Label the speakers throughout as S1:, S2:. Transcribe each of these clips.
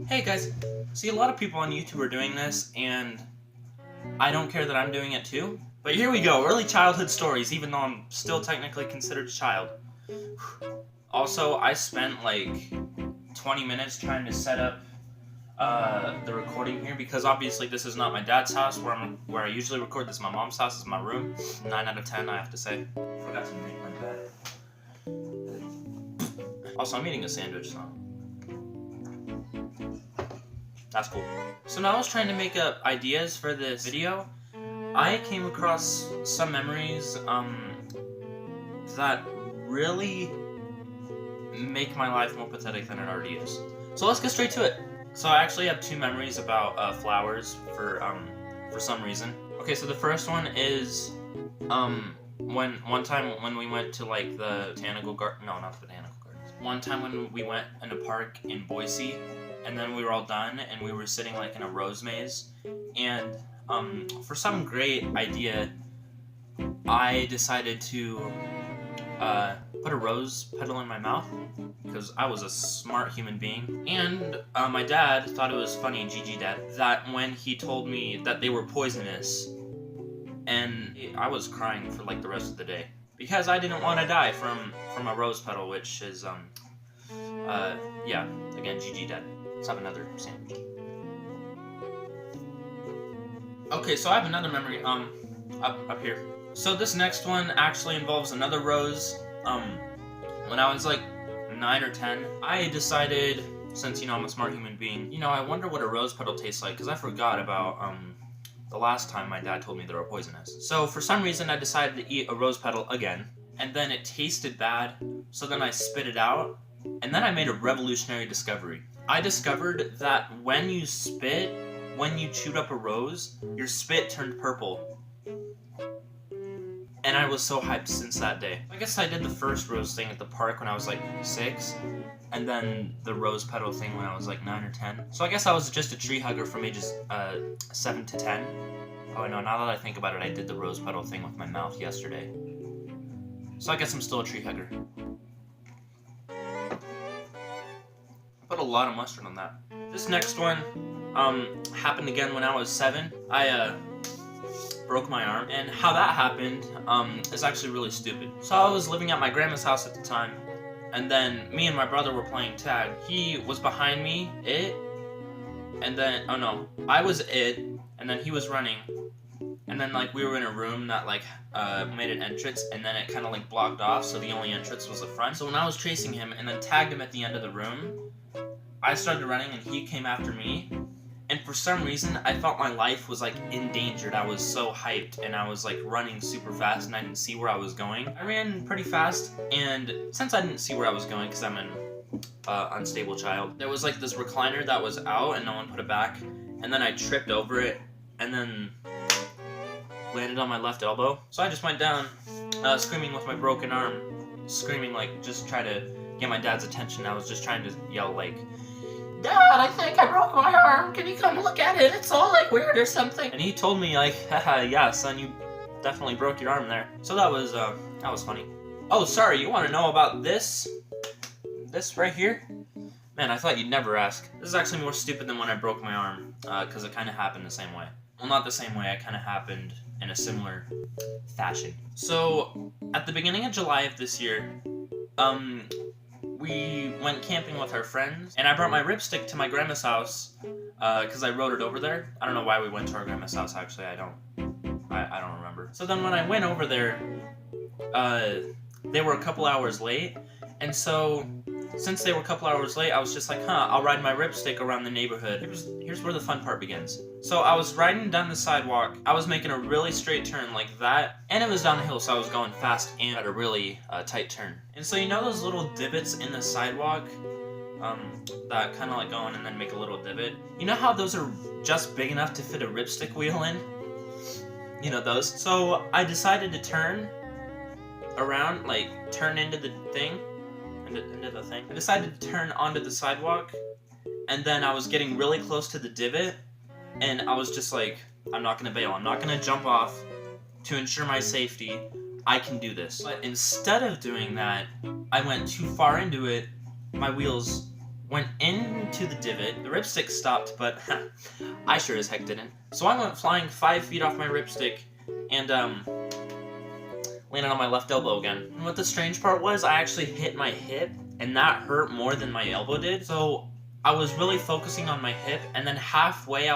S1: Hey guys, see, a lot of people on YouTube are doing this, and I don't care that I'm doing it too. But here we go, early childhood stories, even though I'm still technically considered a child. Also, I spent like 20 minutes trying to set up the recording here, because obviously this is not my dad's house where I usually record. This is my mom's house. This is my room. 9 out of 10, I have to say. Forgot to make my bed. Also, I'm eating a sandwich, so that's cool. So now I was trying to make up ideas for this video. I came across some memories that really make my life more pathetic than it already is. So let's get straight to it. So I actually have two memories about flowers for some reason. Okay, so the first one is one time when we went to like the botanical garden. No, not the botanical gardens. One time when we went in a park in Boise, and then we were all done, and we were sitting like in a rose maze, and for some great idea, I decided to put a rose petal in my mouth, because I was a smart human being. And my dad thought it was funny, GG Dad, that when he told me that they were poisonous, and I was crying for like the rest of the day, because I didn't want to die from a rose petal, which is, yeah, again, GG Dad. Let's have another sandwich. Okay, so I have another memory, up here. So this next one actually involves another rose. When I was like 9 or 10, I decided, since, you know, I'm a smart human being, you know, I wonder what a rose petal tastes like, because I forgot about, the last time my dad told me they were poisonous. So for some reason, I decided to eat a rose petal again, and then it tasted bad, so then I spit it out, and then I made a revolutionary discovery. I discovered that when you chewed up a rose, your spit turned purple. And I was so hyped since that day. I guess I did the first rose thing at the park when I was like 6, and then the rose petal thing when I was like 9 or 10. So I guess I was just a tree hugger from ages 7 to 10. Oh no, now that I think about it, I did the rose petal thing with my mouth yesterday. So I guess I'm still a tree hugger. I put a lot of mustard on that. This next one happened again when I was 7. I broke my arm, and how that happened is actually really stupid. So I was living at my grandma's house at the time, and then me and my brother were playing tag. He was behind me, and then, oh no, I was and then he was running, and then like we were in a room that like made an entrance, and then it kind of like blocked off, so the only entrance was the front. So when I was chasing him and then tagged him at the end of the room, I started running and he came after me. And for some reason, I felt my life was like endangered. I was so hyped, and I was like running super fast, and I didn't see where I was going. I ran pretty fast, and since I didn't see where I was going, because I'm an unstable child, there was like this recliner that was out, and no one put it back. And then I tripped over it, and then landed on my left elbow. So I just went down, screaming with my broken arm, screaming like just try to get my dad's attention. I was just trying to yell like, "Dad, I think I broke my arm. Can you come look at it? It's all like weird or something." And he told me like, "Haha, yeah, son, you definitely broke your arm there." So that was funny. Oh, sorry, you want to know about this right here? Man, I thought you'd never ask. This is actually more stupid than when I broke my arm, because it kind of happened the same way. Well, not the same way. It kind of happened in a similar fashion. So at the beginning of July of this year, we went camping with our friends, and I brought my Ripstick to my grandma's house, because I rode it over there. I don't know why we went to our grandma's house, actually. I don't remember. So then when I went over there, they were a couple hours late, and so since they were a couple hours late, I was just like, I'll ride my Ripstick around the neighborhood. Here's where the fun part begins. So I was riding down the sidewalk. I was making a really straight turn like that, and it was down a hill, so I was going fast and at a really tight turn. And so you know those little divots in the sidewalk that kind of like go in and then make a little divot? You know how those are just big enough to fit a Ripstick wheel in? You know those? So I decided to turn around, like turn into the thing. I decided to turn onto the sidewalk, and then I was getting really close to the divot, and I was just like, I'm not gonna bail. I'm not gonna jump off to ensure my safety. I can do this. But instead of doing that, I went too far into it. My wheels went into the divot. The ripstick stopped, but I sure as heck didn't. So I went flying 5 feet off my ripstick and landed on my left elbow again. And what the strange part was, I actually hit my hip, and that hurt more than my elbow did. So I was really focusing on my hip, and then halfway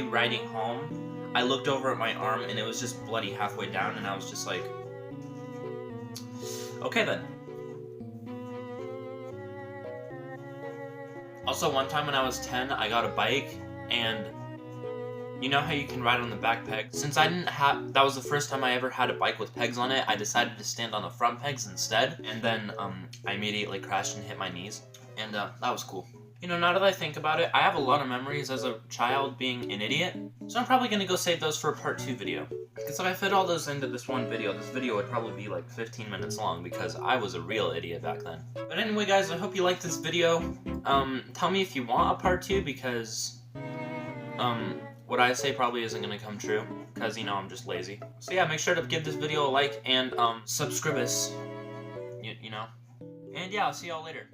S1: riding home, I looked over at my arm, and it was just bloody halfway down, and I was just like, okay then. Also, one time when I was 10, I got a bike, and you know how you can ride on the back pegs? Since I didn't have, that was the first time I ever had a bike with pegs on it, I decided to stand on the front pegs instead, and then I immediately crashed and hit my knees, and that was cool. You know, now that I think about it, I have a lot of memories as a child being an idiot, so I'm probably gonna go save those for a part 2 video. Because if I fit all those into this one video, this video would probably be like 15 minutes long because I was a real idiot back then. But anyway guys, I hope you liked this video. Tell me if you want a part 2 because, what I say probably isn't gonna come true because, you know, I'm just lazy. So yeah, make sure to give this video a like and, subscribe us, you know. And yeah, I'll see y'all later.